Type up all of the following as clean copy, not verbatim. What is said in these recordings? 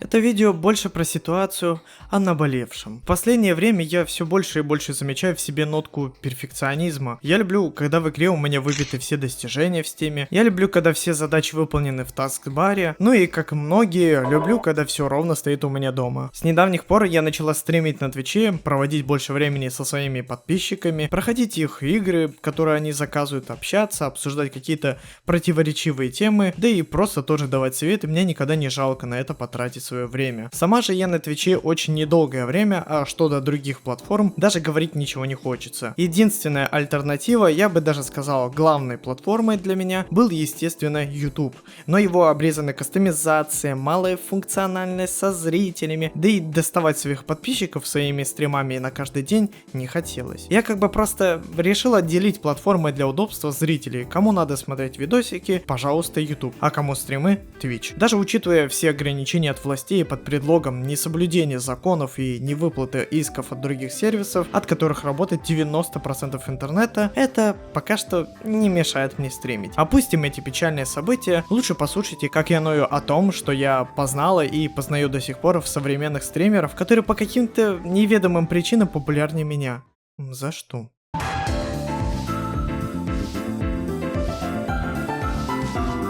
Это видео больше про ситуацию о наболевшем. В последнее время я все больше и больше замечаю в себе нотку перфекционизма. Я люблю, когда в игре у меня выбиты все достижения в стиме. Я люблю, когда все задачи выполнены в таскбаре. Ну и, как и многие, люблю, когда все ровно стоит у меня дома. С недавних пор я начала стримить на Твиче, проводить больше времени со своими подписчиками, проходить их игры, которые они заказывают, общаться, обсуждать какие-то противоречивые темы, да и просто тоже давать советы. Мне никогда не жалко на это потратить свое время. Сама же я на Твиче очень недолгое время, а что до других платформ, даже говорить ничего не хочется. Единственная альтернатива, я бы даже сказал, главной платформой для меня был, естественно, YouTube. Но его обрезанная кастомизация, малая функциональность со зрителями, да и доставать своих подписчиков своими стримами на каждый день не хотелось. Я как бы просто решил отделить платформы для удобства зрителей. Кому надо смотреть видосики, пожалуйста, YouTube, а кому стримы, Twitch. Даже учитывая все ограничения от властей под предлогом несоблюдения законов и невыплаты исков от других сервисов, от которых работает 90% интернета, это пока что не мешает мне стримить. Опустим эти печальные события, лучше послушайте, как я ною о том, что я познала и познаю до сих пор в современных стримеров, которые по каким-то неведомым причинам популярнее меня. За что?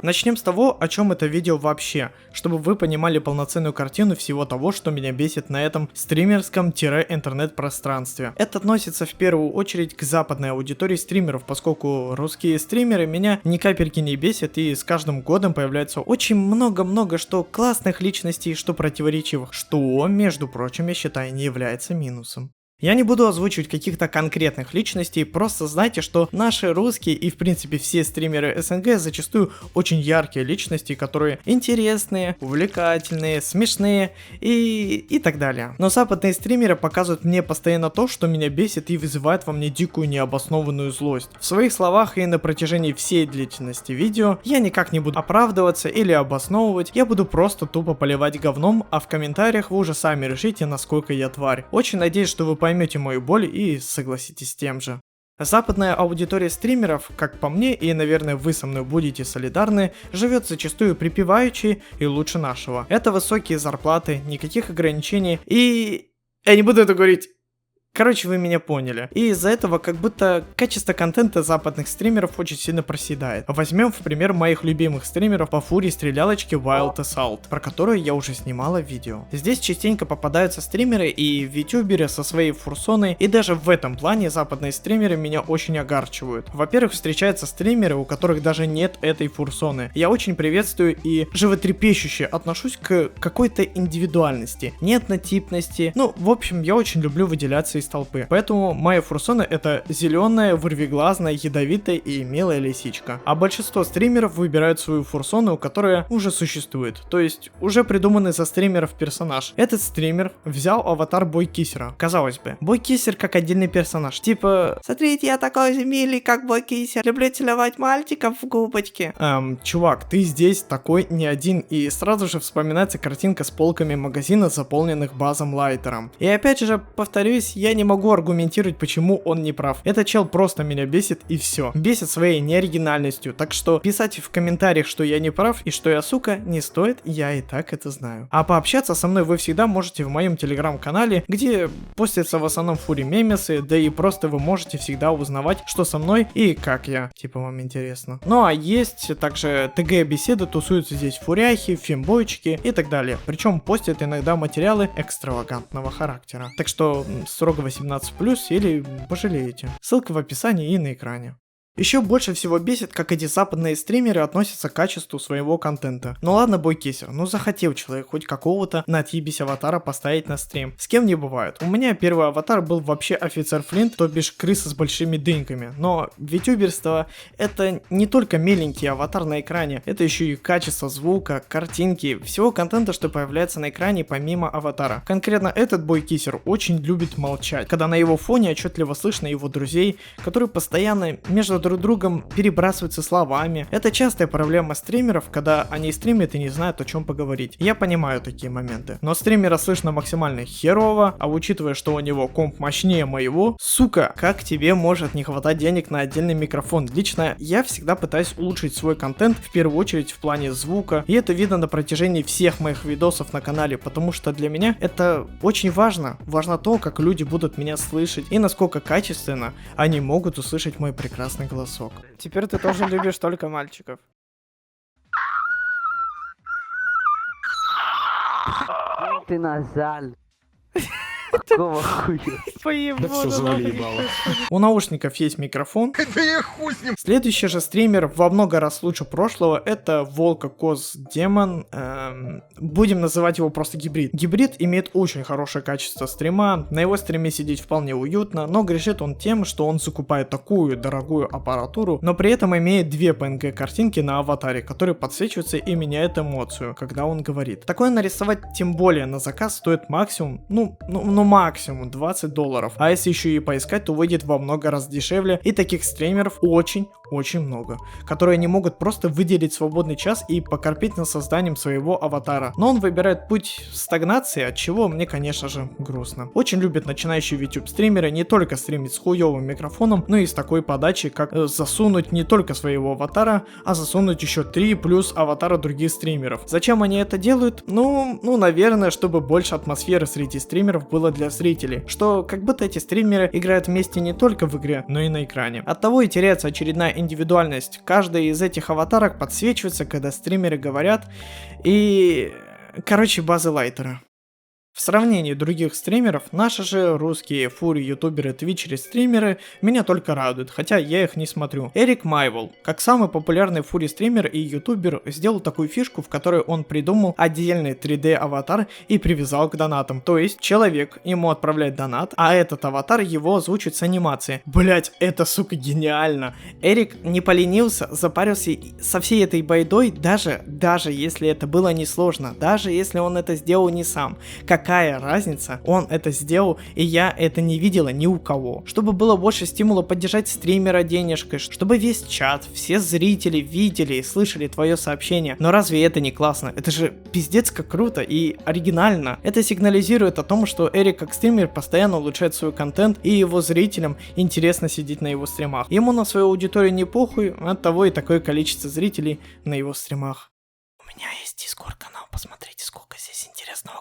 Начнем с того, о чем это видео вообще, чтобы вы понимали полноценную картину всего того, что меня бесит на этом стримерском-интернет-пространстве. Это относится в первую очередь к западной аудитории стримеров, поскольку русские стримеры меня ни капельки не бесят, и с каждым годом появляется очень много-много что классных личностей, что противоречивых, что, между прочим, я считаю, не является минусом. Я не буду озвучивать каких-то конкретных личностей, просто знайте, что наши русские и в принципе все стримеры СНГ зачастую очень яркие личности, которые интересные, увлекательные, смешные и так далее. Но западные стримеры показывают мне постоянно то, что меня бесит и вызывает во мне дикую необоснованную злость. В своих словах и на протяжении всей длительности видео я никак не буду оправдываться или обосновывать, я буду просто тупо поливать говном, а в комментариях вы уже сами решите, насколько я тварь. Очень надеюсь, что вы поймете мою боль и согласитесь с тем же. Западная аудитория стримеров, как по мне, и, наверное, вы со мной будете солидарны, живет зачастую припеваючи и лучше нашего. Это высокие зарплаты, никаких ограничений и... Я не буду это говорить... Короче, вы меня поняли. И из-за этого как будто качество контента западных стримеров очень сильно проседает. Возьмем в пример моих любимых стримеров по фуре стрелялочки Wild Assault, про которую я уже снимала видео. Здесь частенько попадаются стримеры и витюберы со своей фурсоной, и даже в этом плане западные стримеры меня очень огорчивают. Во-первых, встречаются стримеры, у которых даже нет этой фурсоны. Я очень приветствую и животрепещуще отношусь к какой-то индивидуальности, не однотипности. Ну, в общем, я очень люблю выделяться из толпы. Поэтому моя фурсона это зеленая, вырвиглазная, ядовитая и милая лисичка. А большинство стримеров выбирают свою фурсону, которая уже существует. То есть уже придуманный за стримеров персонаж. Этот стример взял аватар Бойкисера. Казалось бы, Бойкисер как отдельный персонаж. Типа, смотрите, я такой же милый, как Бойкисер. Люблю целовать мальчиков в губочки. Чувак, ты здесь такой не один. И сразу же вспоминается картинка с полками магазина, заполненных базом лайтером. И опять же, повторюсь, я не могу аргументировать, почему он не прав. Этот чел просто меня бесит и все. Бесит своей неоригинальностью. Так что писать в комментариях, что я не прав и что я сука, не стоит, я и так это знаю. А пообщаться со мной вы всегда можете в моем телеграм-канале, где постятся в основном фури мемесы, да и просто вы можете всегда узнавать, что со мной и как я. Типа вам интересно. Ну а есть также ТГ-беседы, тусуются здесь фуряхи, фембойчики и так далее. Причем постят иногда материалы экстравагантного характера. Так что строго 18+, или пожалеете. Ссылка в описании и на экране. Еще больше всего бесит, как эти западные стримеры относятся к качеству своего контента. Ну ладно, Бойкисер, ну захотел человек хоть какого-то на отъебись аватара поставить на стрим. С кем не бывает. У меня первый аватар был вообще офицер Флинт, то бишь крыса с большими дыньками. Но витюберство это не только миленький аватар на экране, это еще и качество звука, картинки, всего контента, что появляется на экране помимо аватара. Конкретно этот Бойкисер очень любит молчать, когда на его фоне отчетливо слышно его друзей, которые постоянно между друг другом перебрасываются словами. Это частая проблема стримеров, когда они стримят и не знают, о чем поговорить. Я понимаю такие моменты. Но стримера слышно максимально херово, а учитывая, что у него комп мощнее моего, сука, как тебе может не хватать денег на отдельный микрофон? Лично я всегда пытаюсь улучшить свой контент, в первую очередь в плане звука, и это видно на протяжении всех моих видосов на канале, потому что для меня это очень важно. Важно то, как люди будут меня слышать и насколько качественно они могут услышать мой прекрасный голосок. Теперь ты тоже любишь только мальчиков. Ты назаль. Какого хуя? У наушников есть микрофон. Следующий же стример во много раз лучше прошлого, это Волка Коз Демон. Будем называть его просто Гибрид. Гибрид имеет очень хорошее качество стрима, на его стриме сидеть вполне уютно, но грешит он тем, что он закупает такую дорогую аппаратуру, но при этом имеет две PNG картинки на аватаре, которые подсвечиваются и меняют эмоцию, когда он говорит. Такое нарисовать, тем более на заказ, стоит максимум, максимум $20. А если еще и поискать, то выйдет во много раз дешевле, и таких стримеров очень много, которые не могут просто выделить свободный час и покорпеть над созданием своего аватара. Но он выбирает путь стагнации, от чего мне, конечно же, грустно. Очень любят начинающие YouTube стримеры не только стримить с хуевым микрофоном, но и с такой подачей, как засунуть не только своего аватара, а засунуть еще 3 плюс аватара других стримеров. Зачем они это делают? Наверное, чтобы больше атмосферы среди стримеров было для зрителей, что как будто эти стримеры играют вместе не только в игре, но и на экране. Оттого и теряется очередная индивидуальность. Каждый из этих аватарок подсвечивается, когда стримеры говорят, и... базы лайтера. В сравнении других стримеров, наши же русские фури, ютуберы, твичеры, стримеры меня только радуют, хотя я их не смотрю. Эрик Майвел, как самый популярный фури стример и ютубер, сделал такую фишку, в которой он придумал отдельный 3D аватар и привязал к донатам. То есть человек ему отправляет донат, а этот аватар его озвучит с анимацией. Блять, это сука гениально. Эрик не поленился, запарился со всей этой байдой, даже если это было несложно, даже если он это сделал не сам. Какая разница, он это сделал, и я это не видела ни у кого. Чтобы было больше стимула поддержать стримера денежкой, чтобы весь чат, все зрители видели и слышали твое сообщение. Но разве это не классно? Это же пиздец как круто и оригинально. Это сигнализирует о том, что Эрик как стример постоянно улучшает свой контент, и его зрителям интересно сидеть на его стримах. Ему на свою аудиторию не похуй, оттого и такое количество зрителей на его стримах. У меня есть Discord канал, посмотрите, сколько здесь интересного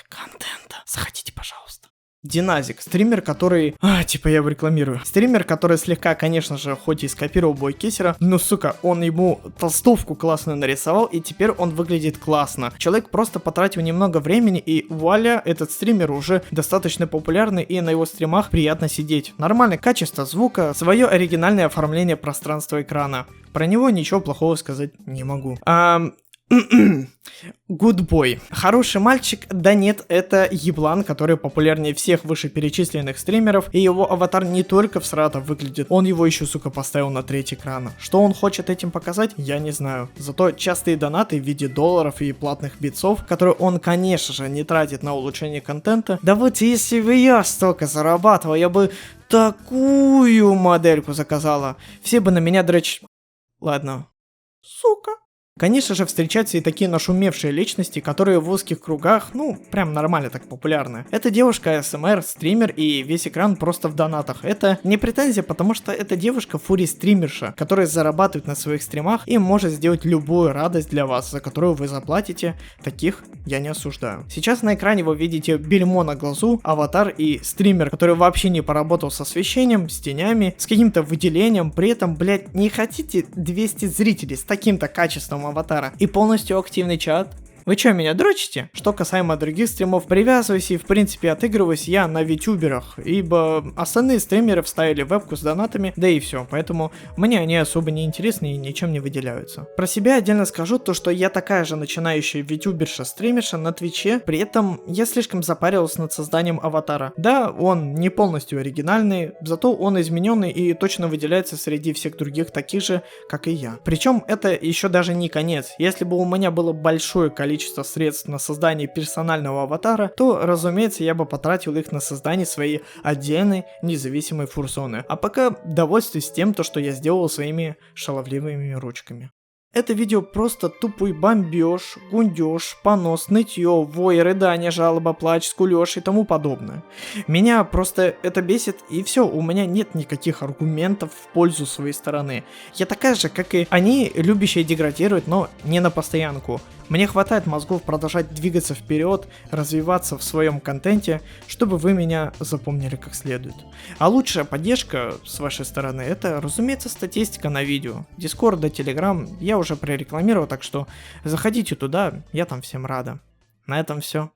контента. Заходите, пожалуйста. Диназик, стример, который... я его рекламирую. Стример, который слегка, конечно же, хоть и скопировал бой Кесера, но, сука, он ему толстовку классно нарисовал, и теперь он выглядит классно. Человек просто потратил немного времени, и вуаля, этот стример уже достаточно популярный, и на его стримах приятно сидеть. Нормальное качество звука, свое оригинальное оформление пространства экрана. Про него ничего плохого сказать не могу. Гудбой. Хороший мальчик? Да нет, это еблан, который популярнее всех вышеперечисленных стримеров, и его аватар не только всрато выглядит, он его еще, сука, поставил на треть экрана. Что он хочет этим показать, я не знаю. Зато частые донаты в виде долларов и платных битцов, которые он, конечно же, не тратит на улучшение контента. Да вот если бы я столько зарабатывал, я бы такую модельку заказала. Все бы на меня Ладно. Сука. Конечно же, встречаются и такие нашумевшие личности, которые в узких кругах, прям нормально так популярны. Эта девушка СМР, стример, и весь экран просто в донатах. Это не претензия, потому что эта девушка фури-стримерша, которая зарабатывает на своих стримах и может сделать любую радость для вас, за которую вы заплатите. Таких я не осуждаю. Сейчас на экране вы видите бельмо на глазу, аватар и стример, который вообще не поработал с освещением, с тенями, с каким-то выделением. При этом, блять, не хотите 200 зрителей с таким-то качеством аватара и полностью активный чат? Вы что, меня дрочите? Что касаемо других стримов, привязываюсь и в принципе отыгрываюсь я на витюберах, ибо остальные стримеры вставили вебку с донатами, да и все, поэтому мне они особо не интересны и ничем не выделяются. Про себя отдельно скажу то, что я такая же начинающая витюберша-стримерша на Твиче, при этом я слишком запарился над созданием аватара. Да, он не полностью оригинальный, зато он измененный и точно выделяется среди всех других таких же, как и я. Причем это еще даже не конец. Если бы у меня было большое количество количество средств на создание персонального аватара, то, разумеется, я бы потратил их на создание своей отдельной независимой фурзоны. А пока довольствуюсь тем, что я сделал своими шаловливыми ручками. Это видео просто тупой бомбеж, гундеж, понос, нытье, вой, рыдание, жалоба, плач, скулеж и тому подобное. Меня просто это бесит, и все, у меня нет никаких аргументов в пользу своей стороны. Я такая же, как и они, любящие деградировать, но не на постоянку. Мне хватает мозгов продолжать двигаться вперед, развиваться в своем контенте, чтобы вы меня запомнили как следует. А лучшая поддержка с вашей стороны — это, разумеется, статистика на видео. Дискорд да Телеграм я уже прорекламировал, так что заходите туда, я там всем рада. На этом все.